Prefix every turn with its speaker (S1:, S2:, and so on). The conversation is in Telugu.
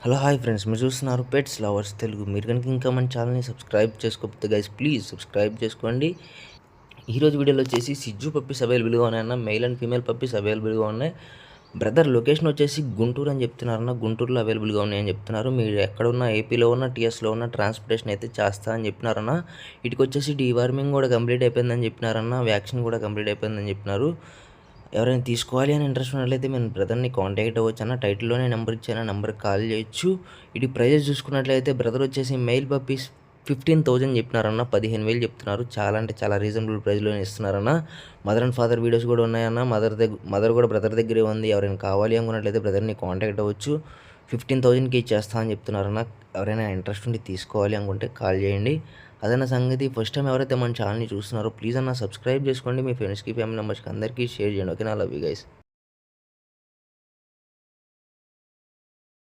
S1: హలో హాయ్ ఫ్రెండ్స్, మీరు చూస్తున్నారు పెట్స్ లవర్స్ తెలుగు. మీరు కనుక ఇంకా మన ఛానల్ని సబ్స్క్రైబ్ చేసుకోకపోతే గైస్ ప్లీజ్ సబ్స్క్రైబ్ చేసుకోండి. ఈరోజు వీడియోలో వచ్చేసి సిజ్జు పప్పీస్ అవైలబుల్గా ఉన్నాయన్న. మెయిల్ అండ్ ఫీమేల్ పప్పీస్ అవైలబుల్గా ఉన్నాయి. బ్రదర్ లొకేషన్ వచ్చేసి గుంటూరు అని చెప్తున్నారన్న. గుంటూరులో అవైలబుల్గా ఉన్నాయని చెప్తున్నారు. మీరు ఎక్కడున్నా, ఏపీలో ఉన్న, టీఎస్లో ఉన్న ట్రాన్స్పోర్టేషన్ అయితే చేస్తా అని చెప్పినారన్న. వీటికి వచ్చేసి డీవార్మింగ్ కూడా కంప్లీట్ అయిపోయిందని చెప్పినారన్న. వ్యాక్సిన్ కూడా కంప్లీట్ అయిపోయిందని చెప్పినారు. ఎవరైనా తీసుకోవాలి అని ఇంట్రెస్ట్ ఉన్నట్లయితే మేము బ్రదర్ని కాంటాక్ట్ అవ్వచ్చు అన్న. టైటిల్లోనే నెంబర్ ఇచ్చాను, నెంబర్కి కాల్ చేయొచ్చు. ఇది ప్రైజెస్ చూసుకున్నట్లయితే బ్రదర్ వచ్చేసి మెయిల్ పప్పీస్ 15,000 చెప్పినారన్న. 15,000 చెప్తున్నారు. చాలా అంటే చాలా రీజనబుల్ ప్రైస్లోనే ఇస్తున్నారన్న. మదర్ అండ్ ఫాదర్ వీడియోస్ కూడా ఉన్నాయన్న. మదర్ కూడా బ్రదర్ దగ్గరే ఉంది. ఎవరైనా కావాలి అనుకున్నట్లయితే బ్రదర్ని కాంటాక్ట్ అవ్వచ్చు. 15,000కి ఇచ్చేస్తా అని చెప్తున్నారన్న. ఎవరైనా ఇంట్రెస్ట్ ఉండి తీసుకోవాలి అనుకుంటే కాల్ చేయండి. అదన్న సంగతి. ఫస్ట్ టైం ఎవరైతే మన ఛానల్ని చూస్తున్నారో ప్లీజ్ అన్న సబ్స్క్రైబ్ చేసుకోండి. మీ ఫ్రెండ్స్కి, ఫ్యామిలీ మెంబర్స్కి అందరికీ షేర్ చేయండి. ఓకేనా? Love you guys.